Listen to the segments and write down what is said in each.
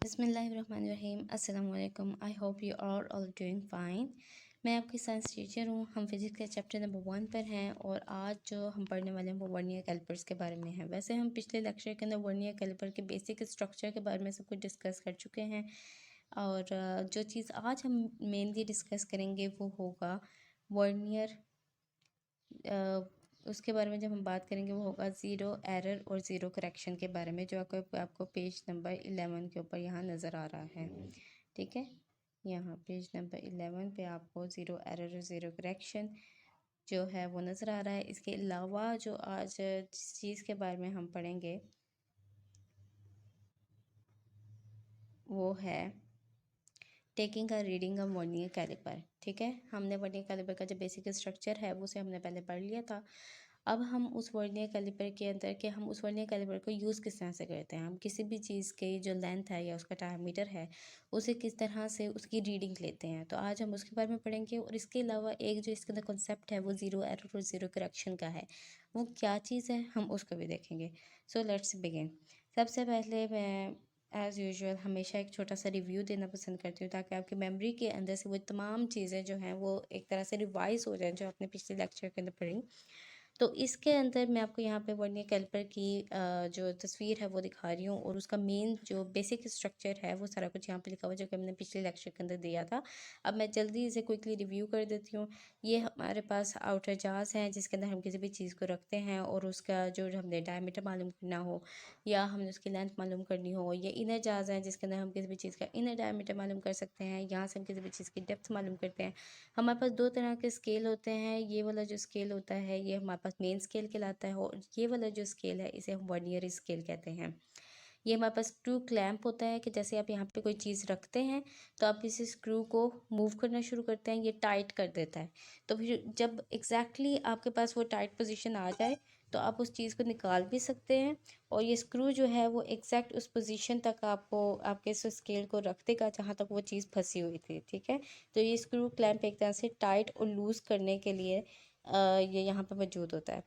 बिस्मिल्लाहिर्रहमानिर्रहीम अस्सलाम वालेकुम। I hope you are all doing fine. मैं आपकी साइंस टीचर हूँ। हम फिज़िक्स के चैप्टर नंबर 1 पर हैं और आज जो हम पढ़ने वाले हैं वो वर्नियर कैलिपर्स के बारे में है। वैसे हम पिछले लेक्चर के अंदर वर्नियर कैलिपर के बेसिक स्ट्रक्चर के बारे में सब कुछ डिस्कस कर चुके हैं और जो चीज़ आज हम मेनली डिस्कस करेंगे वो होगा वर्नियर। उसके बारे में जब हम बात करेंगे वो होगा ज़ीरो एरर और ज़ीरो करेक्शन के बारे में, जो आपको पेज नंबर 11 के ऊपर यहाँ नज़र आ रहा है। ठीक है, यहाँ पेज नंबर 11 पे आपको ज़ीरो एरर और ज़ीरो करेक्शन जो है वो नज़र आ रहा है। इसके अलावा जो आज जिस चीज़ के बारे में हम पढ़ेंगे वो है taking a reading of vernier caliper. ठीक है, हमने वर्नियर कैलिपर का जो बेसिक स्ट्रक्चर है वो उसे हमने पहले पढ़ लिया था। अब हम उस वर्नियर कैलिपर के अंदर के हम उस वर्नियर कैलिपर को यूज़ किस तरह से करते हैं, हम किसी भी चीज़ के जो लेंथ है या उसका डायमीटर है उसे किस तरह से उसकी रीडिंग लेते हैं, तो आज हम उसके बारे में पढ़ेंगे। और इसके अलावा एक जो इसके अंदर कॉन्सेप्ट है वो ज़ीरो एरर और ज़ीरो करेक्शन का है, वो क्या चीज़ है हम उसको भी देखेंगे। So let's begin. सबसे पहले मैं एज़ यूजुअल हमेशा एक छोटा सा रिव्यू देना पसंद करती हूँ ताकि आपकी मेमोरी के अंदर से वो तमाम चीज़ें जो हैं वो एक तरह से रिवाइज हो जाएं जो आपने पिछले लेक्चर के अंदर पढ़ी। तो इसके अंदर मैं आपको यहाँ पे वर्नियर कैलिपर की जो तस्वीर है वो दिखा रही हूँ और उसका मेन जो बेसिक स्ट्रक्चर है वो सारा कुछ यहाँ पे लिखा हुआ है जो कि हमने पिछले लेक्चर के अंदर दिया था। अब मैं जल्दी इसे क्विकली रिव्यू कर देती हूँ। ये हमारे पास आउटर जार्स हैं जिसके अंदर हम किसी भी चीज़ को रखते हैं और उसका जो हमने डायमीटर मालूम करना हो या हमने उसकी लेंथ मालूम करनी हो। ये इनर जार्स हैं जिसके अंदर हम किसी भी चीज़ का इनर डायमीटर मालूम कर सकते हैं। यहाँ से हम किसी भी चीज़ की डेप्थ मालूम करते हैं। हमारे पास दो तरह के स्केल होते हैं। ये वाला जो स्केल होता है ये हमारे पास मेन स्केल कहलाता है और ये वाला जो स्केल है इसे हम वर्नियर स्केल कहते हैं। ये हमारे पास स्क्रू क्लैंप होता है कि जैसे आप यहाँ पे कोई चीज़ रखते हैं तो आप इस स्क्रू को मूव करना शुरू करते हैं, ये टाइट कर देता है। तो फिर जब एग्जैक्टली आपके पास वो टाइट पोजीशन आ जाए तो आप उस चीज़ को निकाल भी सकते हैं और ये स्क्रू जो है वो एग्जैक्ट उस पोजीशन तक आपको आपके इस स्केल को रख देगा जहाँ तक वो चीज़ फंसी हुई थी। ठीक है, तो ये स्क्रू क्लैंप एक तरह से टाइट और लूज़ करने के लिए ये यहाँ पर मौजूद होता है।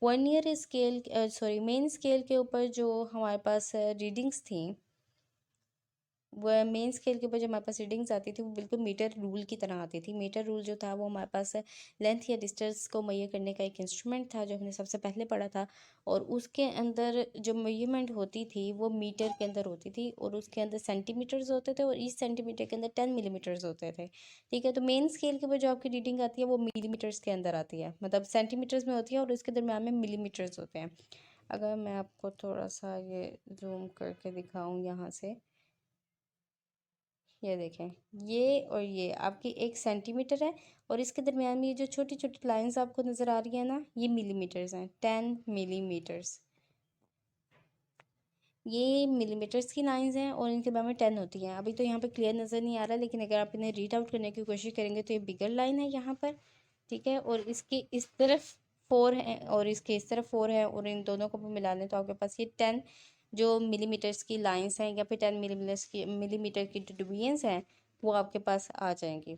वर्नियर स्केल मेन स्केल के ऊपर जो हमारे पास रीडिंग्स थी, वह मेन स्केल के ऊपर जो हमारे पास रीडिंग्स आती थी वो बिल्कुल मीटर रूल की तरह आती थी। मीटर रूल जो था वो हमारे पास लेंथ या डिस्टेंस को मेजर करने का एक इंस्ट्रूमेंट था जो हमने सबसे पहले पढ़ा था और उसके अंदर जो मेजरमेंट होती थी वो मीटर के अंदर होती थी और उसके अंदर सेंटीमीटर्स होते थे और इस सेंटीमीटर के अंदर 10 मिलीमीटर्स होते थे। ठीक है, तो मेन स्केल के ऊपर जो आपकी रीडिंग आती है वो मिलीमीटर्स के अंदर आती है, मतलब सेंटीमीटर्स में होती है और उसके दरम्यान में मिलीमीटर्स होते हैं। अगर मैं आपको थोड़ा सा ये जूम करके दिखाऊं यहाँ से, ये देखें, ये और ये आपकी 1 सेंटीमीटर है और इसके दरमियान में ये जो छोटी छोटी लाइंस आपको नज़र आ रही है ना, ये मिलीमीटर्स हैं, 10 मिलीमीटर्स। ये मिलीमीटर्स की लाइंस हैं और इनके बारे में 10 होती हैं। अभी तो यहाँ पे क्लियर नज़र नहीं आ रहा, लेकिन अगर आप इन्हें रीड आउट करने की कोशिश करेंगे तो ये बिगर लाइन है यहाँ पर। ठीक है, और इसके इस तरफ 4 है और इसके इस तरफ 4 है और इन दोनों को मिला लें तो आपके पास ये 10 जो मिलीमीटर्स की लाइंस हैं या फिर 10 मिलीमीटर की जो डिवीजन्स हैं वो आपके पास आ जाएंगी।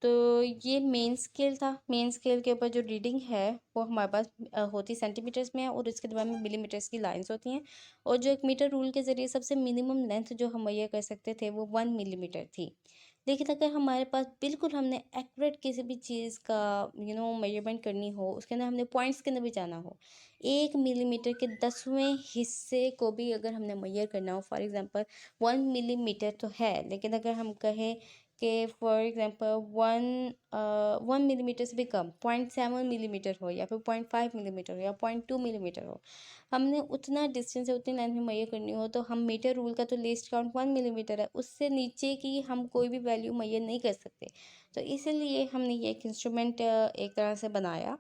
तो ये मेन स्केल था। मेन स्केल के ऊपर जो रीडिंग है वो हमारे पास होती सेंटीमीटर्स में है और इसके बाद में मिलीमीटर्स की लाइंस होती हैं और जो एक मीटर रूल के ज़रिए सबसे मिनिमम लेंथ जो हम मुहैया कर सकते थे वो 1 मिलीमीटर थी। लेकिन अगर हमारे पास बिल्कुल हमने एक्यूरेट किसी भी चीज़ का मेजरमेंट करनी हो, उसके अंदर हमने पॉइंट्स के अंदर भी जाना हो, 1 मिलीमीटर के 10वें हिस्से को भी अगर हमने मेजर करना हो, फॉर एग्जांपल 1 मिलीमीटर तो है, लेकिन अगर हम कहें कि फॉर एग्जांपल 1 मिलीमीटर से भी कम 0.7 मिलीमीटर हो या फिर 0.5 मिलीमीटर हो या 0.2 मिलीमीटर हो, हमने उतना डिस्टेंस या उतनी लेंथ में मेजर करनी हो तो हम मीटर रूल का तो लीस्ट काउंट 1 मिलीमीटर है, उससे नीचे की हम कोई भी वैल्यू मेजर नहीं कर सकते। तो इसलिए हमने ये एक इंस्ट्रूमेंट एक तरह से बनाया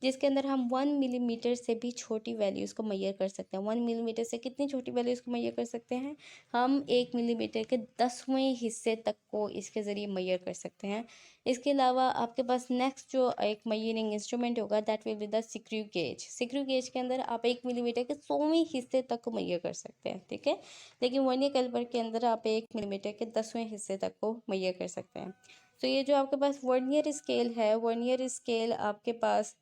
जिसके अंदर हम 1 मिलीमीटर से भी छोटी वैल्यूज़ को मेजर कर सकते हैं। 1 मिलीमीटर से कितनी छोटी वैल्यूज़ को मेजर कर सकते हैं, हम 1 मिलीमीटर के 10वें हिस्से तक को इसके ज़रिए मेजर कर सकते हैं। इसके अलावा आपके पास नेक्स्ट जो एक मेजरिंग इंस्ट्रूमेंट होगा that will be the screw gauge. Screw gauge के अंदर आप 1 मिलीमीटर के 100वें हिस्से तक को मेजर कर सकते हैं। ठीक है, लेकिन वर्नियर कैलिपर के अंदर आप 1 मिलीमीटर के 10वें हिस्से तक को मेजर कर सकते हैं। तो ये जो आपके पास वर्नियर स्केल है, वर्नियर स्केल आपके पास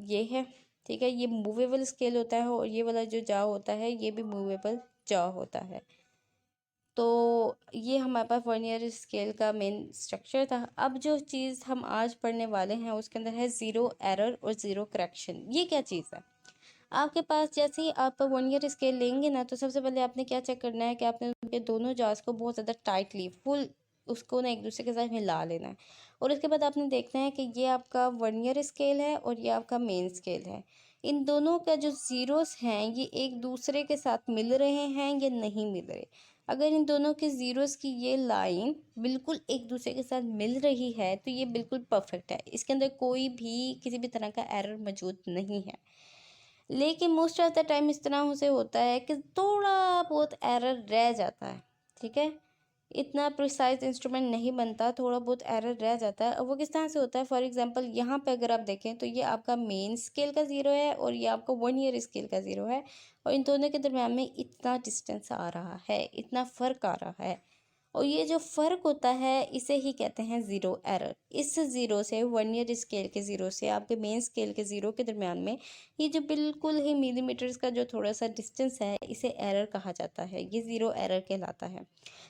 ये है। ठीक है, ये मूवेबल स्केल होता है और ये वाला जो जा होता है ये भी मूवेबल जा होता है। तो ये हमारे पास वर्नियर स्केल का मेन स्ट्रक्चर था। अब जो चीज़ हम आज पढ़ने वाले हैं उसके अंदर है ज़ीरो एरर और ज़ीरो करेक्शन। ये क्या चीज़ है? आपके पास जैसे ही आप वर्नियर स्केल लेंगे ना, तो सबसे पहले आपने क्या चेक करना है कि आपने उनके दोनों जार्स को बहुत ज़्यादा टाइटली फुल उसको ना एक दूसरे के साथ मिला लेना है। और उसके बाद आपने देखना है कि ये आपका वर्नियर स्केल है और ये आपका मेन स्केल है। इन दोनों का जो ज़ीरोस हैं ये एक दूसरे के साथ मिल रहे हैं या नहीं मिल रहे। अगर इन दोनों के ज़ीरोस की ये लाइन बिल्कुल एक दूसरे के साथ मिल रही है तो ये बिल्कुल परफेक्ट है, इसके अंदर कोई भी किसी भी तरह का एरर मौजूद नहीं है। लेकिन मोस्ट ऑफ द टाइम इस तरह से होता है कि थोड़ा बहुत एरर रह जाता है। ठीक है, इतना प्रिसाइज इंस्ट्रूमेंट नहीं बनता, थोड़ा बहुत एरर रह जाता है। अब वो किस तरह से होता है? फॉर एग्जांपल यहाँ पे अगर आप देखें तो ये आपका मेन स्केल का ज़ीरो है और ये आपका वर्नियर स्केल का ज़ीरो है, और इन दोनों के दरम्यान में इतना डिस्टेंस आ रहा है, इतना फ़र्क आ रहा है, और ये जो फ़र्क होता है इसे ही कहते हैं ज़ीरो एरर। इस ज़ीरो से, वर्नियर स्केल के ज़ीरो से आपके मेन स्केल के ज़ीरो के दरम्यान में ये जो बिल्कुल ही मिलीमीटर्स का जो थोड़ा सा डिस्टेंस है इसे एरर कहा जाता है, ये ज़ीरो एरर कहलाता है।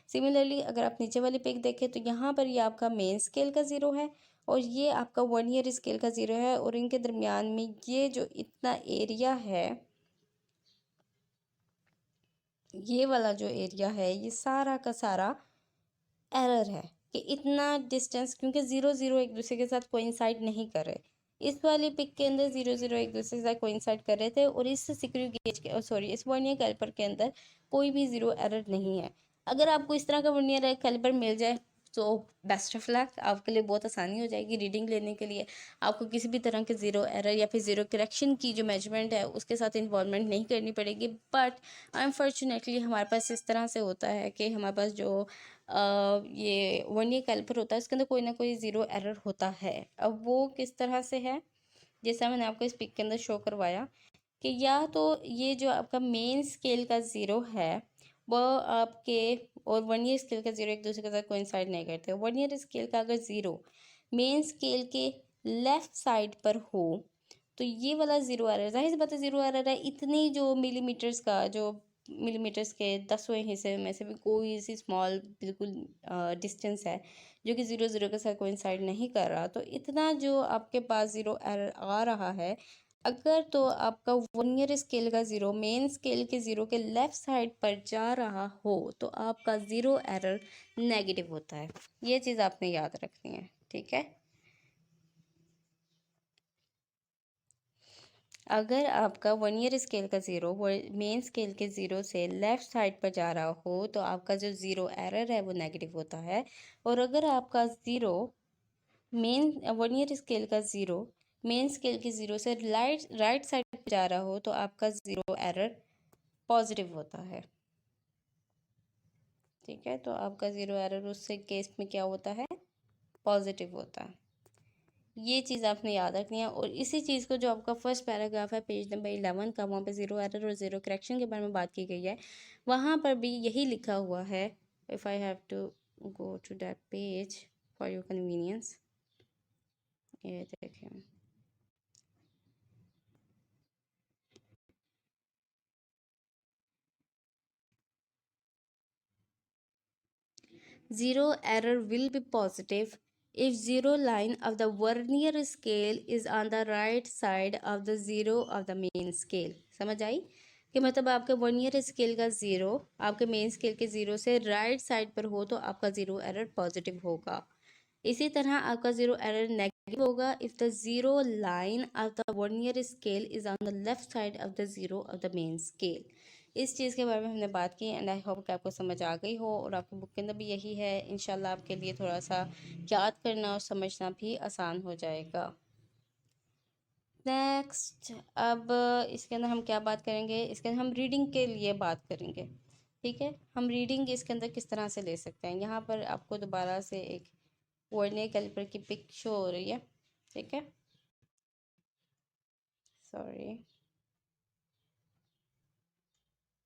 सिमिलरली अगर आप नीचे वाली पिक देखें तो यहाँ पर ये आपका मेन स्केल का ज़ीरो है और ये आपका वर्नियर स्केल का ज़ीरो है, और इनके दरम्यान में ये जो इतना एरिया है, ये वाला जो एरिया है ये सारा का सारा एरर है कि इतना डिस्टेंस, क्योंकि ज़ीरो ज़ीरो एक दूसरे के साथ कोइंसाइड नहीं कर रहे। इस वाली पिक के अंदर ज़ीरो ज़ीरो एक दूसरे के साथ कोइंसाइड कर रहे थे, और इस सिक्रू गेज के सॉरी इस वर्नियर कैलिपर के अंदर कोई भी ज़ीरो एरर नहीं है। अगर आपको इस तरह का वर्नियर कैलिपर मिल जाए तो बेस्ट ऑफ लक, आपके लिए बहुत आसानी हो जाएगी रीडिंग लेने के लिए। आपको किसी भी तरह के ज़ीरो एरर या फिर ज़ीरो करेक्शन की जो मेजरमेंट है उसके साथ इन्वॉल्वमेंट नहीं करनी पड़ेगी। बट अनफॉर्चुनेटली हमारे पास इस तरह से होता है कि हमारे पास जो ये वर्नियर कैलिपर होता है उसके अंदर कोई ना कोई ज़ीरो एरर होता है। अब वो किस तरह से है, जैसा मैंने आपको इस पिक के अंदर शो करवाया कि या तो ये जो आपका मेन स्केल का ज़ीरो है वो आपके और वर्नियर स्केल का ज़ीरो एक दूसरे के साथ कोइंसाइड नहीं करते। वर्नियर स्केल का अगर ज़ीरो मेन स्केल के लेफ़्ट साइड पर हो तो ये वाला ज़ीरो एरर, ज़ाहिर सी बात है ज़ीरो एरर है। इतनी जो मिलीमीटर्स का जो मिलीमीटर्स के 10वें हिस्से में से भी कोई सी स्मॉल बिल्कुल डिस्टेंस है जो कि ज़ीरो ज़ीरो के साथ कोइंसाइड नहीं कर रहा, तो इतना जो आपके पास ज़ीरो एरर आ रहा है, अगर तो आपका वर्नियर स्केल का ज़ीरो मेन स्केल के ज़ीरो के लेफ़्ट साइड पर जा रहा हो तो आपका ज़ीरो एरर नेगेटिव होता है। ये चीज़ आपने याद रखनी है, ठीक है। अगर आपका वर्नियर स्केल का ज़ीरो मेन स्केल के ज़ीरो से लेफ़्ट साइड पर जा रहा हो तो आपका जो ज़ीरो एरर है वो नेगेटिव होता है, और अगर आपका ज़ीरो मेन वर्नियर स्केल का ज़ीरो मेन स्केल के ज़ीरो से राइट साइड पर जा रहा हो तो आपका ज़ीरो एरर पॉजिटिव होता है। ठीक है, तो आपका ज़ीरो एरर उस केस में क्या होता है? पॉजिटिव होता है। ये चीज़ आपने याद रखनी है, और इसी चीज़ को जो आपका फर्स्ट पैराग्राफ है पेज नंबर 11 का, वहाँ पे ज़ीरो एरर और ज़ीरो करेक्शन के बारे में बात की गई है, वहाँ पर भी यही लिखा हुआ है। If I have to go to that page for your convenience, ये देखें। Zero error will be positive if zero line of the vernier scale is on the right side of the zero of the main scale। समझ आई कि मतलब आपके vernier scale का zero आपके main scale के zero से राइट साइड पर हो तो आपका ज़ीरो एरर पॉजिटिव होगा। इसी तरह आपका ज़ीरो एरर नेगेटिव होगा if the zero line of the vernier scale is on the left side of the zero of the main scale. इस चीज़ के बारे में हमने बात की, एंड आई होप कि आपको समझ आ गई हो, और आपकी बुक के अंदर भी यही है। इंशाल्लाह आपके लिए थोड़ा सा याद करना और समझना भी आसान हो जाएगा। नेक्स्ट, अब इसके अंदर हम क्या बात करेंगे? इसके अंदर हम रीडिंग के लिए बात करेंगे। ठीक है, हम रीडिंग इसके अंदर किस तरह से ले सकते हैं। यहाँ पर आपको दोबारा से एक वर्नियर कैलिपर की पिक शो हो रही है, ठीक है। Sorry,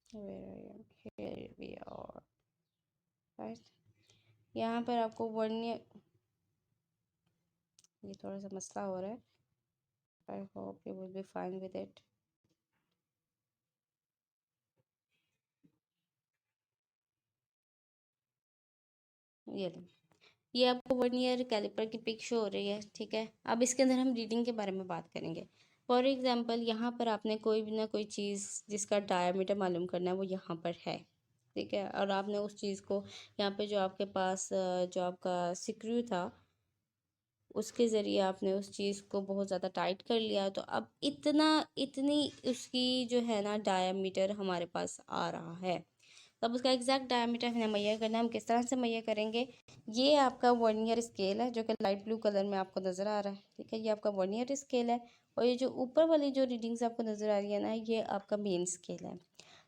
here we are, right. यहाँ पर आपको वर्नियर, ये थोड़ा सा मसला हो रहा है, आई hope you will be fine with it. ये आपको वर्नियर कैलिपर की पिक शो हो रही है, ठीक है। अब इसके अंदर हम रीडिंग के बारे में बात करेंगे। फॉर एग्जांपल यहाँ पर आपने कोई भी ना कोई चीज़ जिसका डायमीटर मालूम करना है वो यहाँ पर है, ठीक है। और आपने उस चीज़ को यहाँ पे जो आपके पास जो आपका स्क्रू था उसके ज़रिए आपने उस चीज़ को बहुत ज़्यादा टाइट कर लिया, तो अब इतनी उसकी जो है ना डायमीटर हमारे पास आ रहा है। तब उसका एग्जैक्ट डायमीटर हमें मैयर करना है। हम किस तरह से मैयर करेंगे? ये आपका वर्नियर स्केल है जो कि लाइट ब्लू कलर में आपको नज़र आ रहा है, ठीक है। ये आपका वर्नियर स्केल है और ये जो ऊपर वाली जो रीडिंग्स आपको नज़र आ रही है ना, ये आपका मेन स्केल है।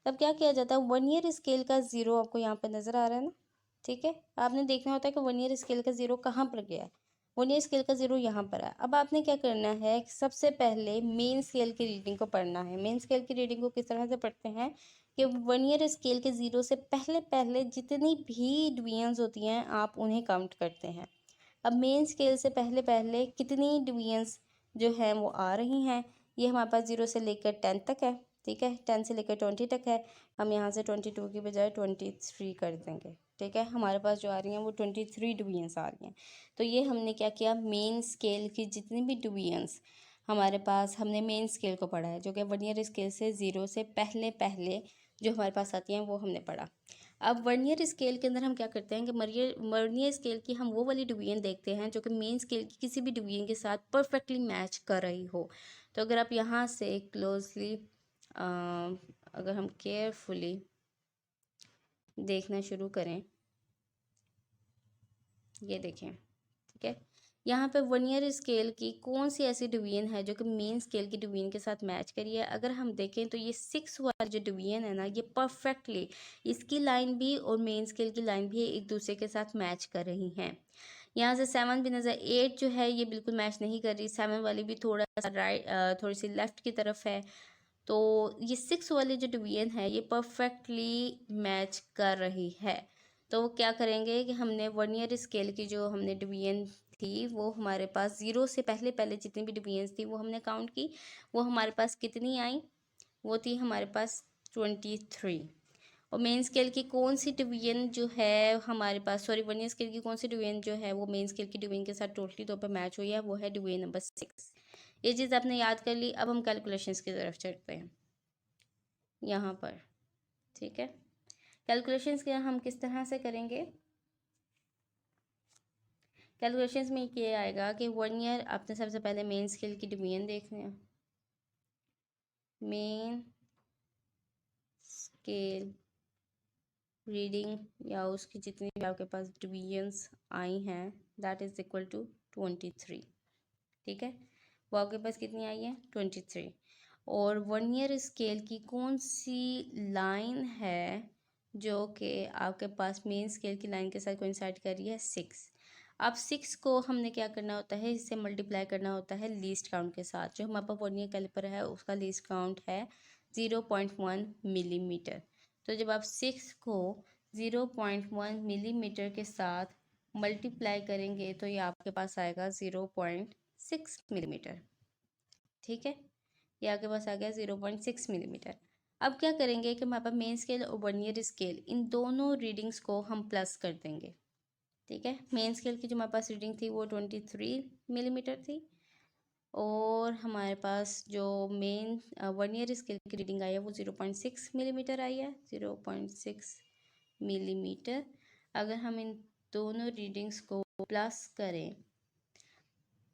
तब क्या किया जाता है, वर्नियर स्केल का ज़ीरो आपको यहाँ पर नज़र आ रहा है ना, ठीक है। आपने देखना होता है कि वर्नियर स्केल का ज़ीरो कहाँ पर गया है। वर्नियर स्केल का ज़ीरो यहाँ पर है। अब आपने क्या करना है, सबसे पहले मेन स्केल की रीडिंग को पढ़ना है। मेन स्केल की रीडिंग को किस तरह से पढ़ते हैं कि वर्नियर स्केल के ज़ीरो से पहले पहले जितनी भी डिवीजन्स होती हैं आप उन्हें काउंट करते हैं। अब मेन स्केल से पहले पहले कितनी डिवीजन्स जो हैं वो आ रही हैं, ये हमारे पास 0 से लेकर 10 तक है, ठीक है। 10 से लेकर 20 तक है। हम यहाँ से 22 की बजाय 23 कर देंगे, ठीक है। हमारे पास जो आ रही हैं वो 23 डिवीजन्स आ रही हैं। तो ये हमने क्या किया, मेन स्केल की जितनी भी डिवीजन्स हमारे पास, हमने मेन स्केल को पढ़ा है जो कि वर्नियर स्केल से 0 से पहले पहले जो हमारे पास आती हैं वो हमने पढ़ा। अब वर्नियर स्केल के अंदर हम क्या करते हैं कि वर्नियर स्केल की हम वो वाली डिवीजन देखते हैं जो कि मेन स्केल की किसी भी डिवीजन के साथ परफेक्टली मैच कर रही हो। तो अगर आप यहाँ से क्लोजली अगर हम केयरफुली देखना शुरू करें, ये देखें, ठीक है। यहाँ पे वर्नियर स्केल की कौन सी ऐसी डिवीजन है जो कि मेन स्केल की डिवीजन के साथ मैच करी है। अगर हम देखें तो ये 6 वाली जो डिवीजन है ना, ये परफेक्टली इसकी लाइन भी और मेन स्केल की लाइन भी एक दूसरे के साथ मैच कर रही हैं। यहाँ से 7 भी नज़र, 8 जो है ये बिल्कुल मैच नहीं कर रही। 7 वाली भी थोड़ा सा थोड़ी सी लेफ्ट की तरफ है। तो ये 6 वाली जो डिवीजन है ये परफेक्टली मैच कर रही है। तो क्या करेंगे कि हमने वर्नियर स्केल की जो हमने डिवीजन थी वो हमारे पास 0 से पहले पहले जितनी भी डिवीजन्स थी वो हमने काउंट की। वो हमारे पास कितनी आई, वो थी हमारे पास 23। और मेन स्केल की कौन सी डिवीजन जो है हमारे पास, सॉरी वर्नियर स्केल की कौन सी डिवीजन जो है वो मेन स्केल की डिवीजन के साथ टोटली तौर पर मैच हुई है, वो है डिवीजन नंबर 6। ये चीज़ आपने याद कर ली। अब हम कैलकुलेशंस की तरफ चलते हैं यहाँ पर, ठीक है। कैलकुलेशंस के हम किस तरह से करेंगे, कैलकुलेशंस में ये आएगा कि वर्नियर आपने सबसे पहले मेन स्केल की डिवीजन देखनी है। मेन स्केल रीडिंग या उसकी जितनी भी आपके पास डिवीजन्स आई हैं दैट इज़ इक्वल टू 23, ठीक है। वो आपके पास कितनी आई है, 23। और वर्नियर स्केल की कौन सी लाइन है जो कि आपके पास मेन स्केल की लाइन के साथ कोइंसाइड कर रही है, 6। अब 6 को हमने क्या करना होता है, इससे मल्टीप्लाई करना होता है लीस्ट काउंट के साथ। जो हमारे पास वर्नियर कैलिपर है उसका लीस्ट काउंट है 0.1 मिलीमीटर। तो जब आप 6 को 0.1 मिलीमीटर के साथ मल्टीप्लाई करेंगे तो ये आपके पास आएगा 0.6 मिलीमीटर, ठीक है। ये आपके पास आ गया 0.6 मिलीमीटर। अब क्या करेंगे कि हमारे पास मेन स्केल और वर्नियर स्केल इन दोनों रीडिंग्स को हम प्लस कर देंगे, ठीक है। मेन स्केल की जो हमारे पास रीडिंग थी वो 23 मिलीमीटर थी और हमारे पास जो मेन वर्नियर स्केल की रीडिंग आई है वो 0.6 मिलीमीटर आई है, 0.6 मिलीमीटर। अगर हम इन दोनों रीडिंग्स को प्लस करें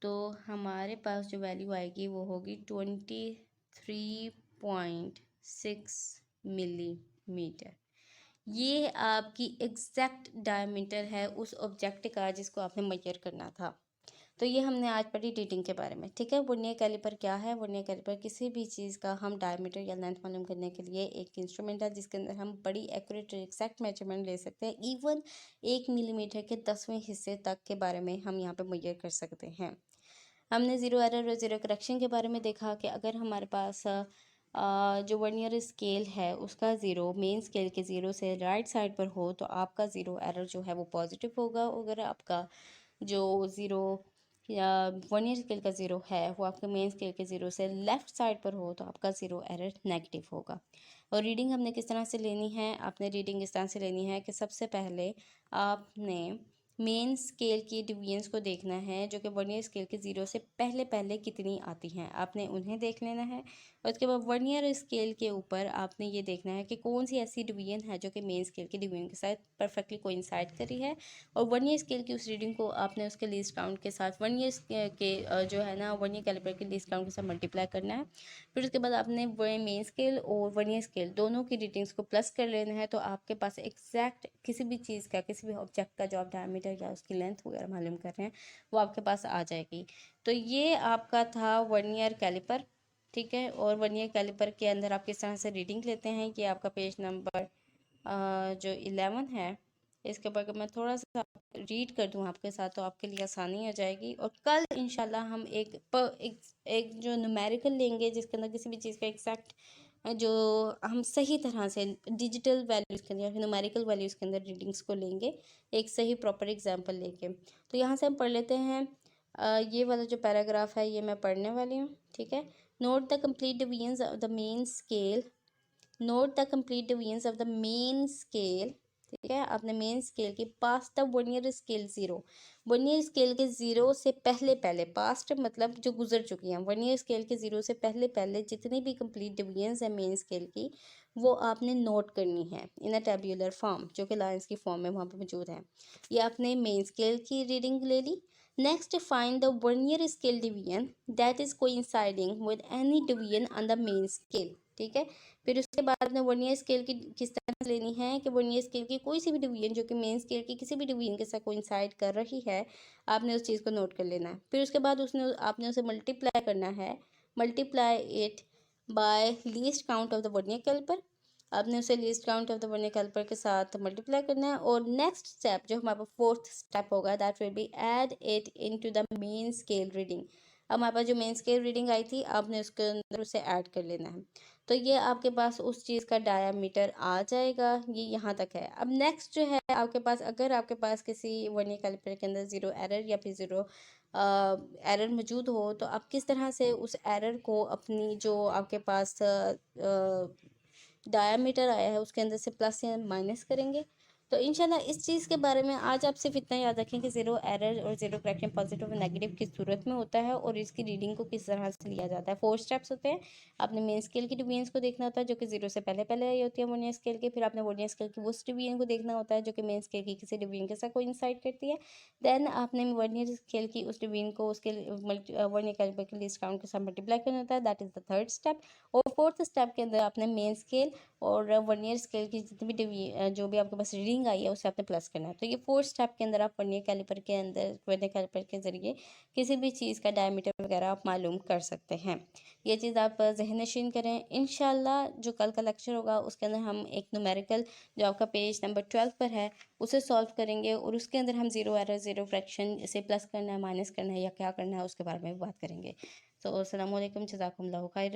तो हमारे पास जो वैल्यू आएगी वो होगी 23.6 मिलीमीटर। ये आपकी एग्जैक्ट डायमीटर है उस ऑब्जेक्ट का जिसको आपने मेजर करना था। तो ये हमने आज पढ़ी रीडिंग के बारे में, ठीक है। वर्नियर कैलिपर क्या है, वर्नियर कैलिपर किसी भी चीज़ का हम डायमीटर या लेंथ मालूम करने के लिए एक इंस्ट्रूमेंट है जिसके अंदर हम बड़ी एक्यूरेट एग्जैक्ट मेजरमेंट ले सकते हैं। इवन 1 मिलीमीटर के 10वें हिस्से तक के बारे में हम यहाँ पे मेजर कर सकते हैं। हमने ज़ीरो एरर और ज़ीरो करेक्शन के बारे में देखा कि अगर हमारे पास जो वर्नियर स्केल है उसका ज़ीरो मेन स्केल के ज़ीरो से राइट साइड पर हो तो आपका ज़ीरो एरर जो है वो पॉजिटिव होगा। अगर आपका जो ज़ीरो या वर्नियर स्केल का ज़ीरो है वो आपके मेन स्केल के ज़ीरो से लेफ़्ट साइड पर हो तो आपका ज़ीरो एरर नेगेटिव होगा। और रीडिंग हमने किस तरह से लेनी है, आपने रीडिंग इस तरह से लेनी है कि सबसे पहले आपने मेन स्केल की डिवीजन्स को देखना है जो कि वर्नियर स्केल के 0 से पहले पहले कितनी आती हैं, आपने उन्हें देख लेना है। और उसके बाद वर्नियर स्केल के ऊपर आपने ये देखना है कि कौन सी ऐसी डिवीजन है जो कि मेन स्केल की डिवीजन के साथ परफेक्टली कोइंसाइड करी है, और वर्नियर स्केल की उस रीडिंग को आपने उसके लीस्ट काउंट के साथ वर्नियर के जो है ना वर्नियर कैलिपर के लीस्ट काउंट के साथ मल्टीप्लाई करना है। फिर उसके बाद आपने मेन स्केल और वर्नियर स्केल दोनों की रीडिंग्स को प्लस कर लेना है, तो आपके पास एग्जैक्ट किसी भी चीज़ का, किसी भी ऑब्जेक्ट का जो आप डायमीटर या उसकी लेंथ वगैरह मालूम कर रहे हैं वो आपके पास आ जाएगी। तो ये आपका था वर्नियर कैलिपर, ठीक है। और वर्नियर कैलिपर के अंदर आप किस तरह से रीडिंग लेते हैं, ये आपका पेज नंबर जो 11 है, इसके ऊपर मैं थोड़ा सा रीड कर दूं आपके साथ तो आपके लिए आसानी हो जाएगी। और कल इंशाल्लाह हम एक जो न्यूमेरिकल लेंगे जिसके अंदर किसी भी चीज़ का एग्जैक्ट जो हम सही तरह से डिजिटल वैल्यूज़ के अंदर या न्यूमेरिकल वैल्यूज़ के अंदर रीडिंग्स को लेंगे, एक सही प्रॉपर एग्जांपल लेके। तो यहाँ से हम पढ़ लेते हैं। ये वाला जो पैराग्राफ है ये मैं पढ़ने वाली हूँ, ठीक है। Note the complete divisions of the main scale, note the complete divisions of the main scale, ठीक है। आपने मेन स्केल की पास the vernier scale 0, vernier scale के 0 से पहले पहले, पास्ट मतलब जो गुजर चुकी हैं, वर्नियर स्केल के 0 से पहले पहले जितनी भी कंप्लीट डिवीजन्स हैं मेन स्केल की वो आपने नोट करनी है इन अ टेब्यूलर फॉर्म, जो कि लाइंस की फॉर्म में वहाँ पे मौजूद है। ये आपने मेन स्केल की रीडिंग ले ली। Next find the vernier scale division that is coinciding with any division on the main scale, ठीक है। फिर उसके बाद आपने वर्नियर स्केल की किस तरह से लेनी है कि वर्नियर स्केल की कोई सी भी डिवीजन जो कि मेन स्केल की किसी भी डिवीजन के साथ कोइंसाइड कर रही है, आपने उस चीज़ को नोट कर लेना है। फिर उसके बाद आपने उसे मल्टीप्लाई करना है, multiply it by least count of the vernier caliper, आपने उसे least count of the vernier caliper के साथ मल्टीप्लाई करना है। और नेक्स्ट स्टेप जो हमारे पास फोर्थ स्टेप होगा that will be add it into the main scale reading. अब हमारे पास जो मेन स्केल रीडिंग आई थी आपने उसके अंदर उसे ऐड कर लेना है। तो ये आपके पास उस चीज़ का डायामीटर आ जाएगा, ये यहाँ तक है। अब नेक्स्ट जो है आपके पास, अगर आपके पास किसी वर्नियर कैलिपर के अंदर ज़ीरो एरर या फिर ज़ीरो एरर मौजूद हो, तो आप किस तरह से उस एरर को अपनी जो आपके पास डायामीटर आया है उसके अंदर से प्लस या माइनस करेंगे। तो इंशाल्लाह इस चीज़ के बारे में आज आप सिर्फ इतना याद रखें कि ज़ीरो एरर और ज़ीरो करेक्शन पॉजिटिव और नेगेटिव किस सूरत में होता है और इसकी रीडिंग को किस तरह से लिया जाता है। 4 स्टेप्स होते हैं। आपने मेन स्केल की डिवीजन्स को देखना होता है जो कि 0 से पहले पहले आई होती है वर्नियर स्केल के। फिर आपने वर्नियर स्केल की उस डिवीजन को देखना होता है जो कि मेन स्केल की किसी डिवीजन के साथ कोइंसाइड करती है। देन आपने वर्नियर स्केल की उस डिवीजन को उसके वर्नियर कैलिपर के लीस्ट काउंट के साथ मल्टीप्लाई करना होता है, that is the third step. और फोर्थ स्टेप के अंदर आपने मेन स्केल और वर्नियर स्केल की जितनी भी जो भी आपके पास रीडिंग आई है उसे आपने प्लस करना है। तो ये फोर्थ स्टेप के अंदर आप वर्नियर कैलिपर के अंदर वर्नियर कैलिपर के ज़रिए किसी भी चीज़ का डायमीटर वगैरह आप मालूम कर सकते हैं। ये चीज़ आप ज़हन नशीन करें। इंशाल्लाह जो कल का लेक्चर होगा उसके अंदर हम एक न्यूमेरिकल जो आपका पेज नंबर 12 पर है उसे सॉल्व करेंगे और उसके अंदर हम ज़ीरो एरर ज़ीरो फ्रैक्शन से प्लस करना है माइनस करना है या क्या करना है उसके बारे में भी बात करेंगे। तो अस्सलाम वालेकुम, जज़ाकुमुल्लाह खैरन।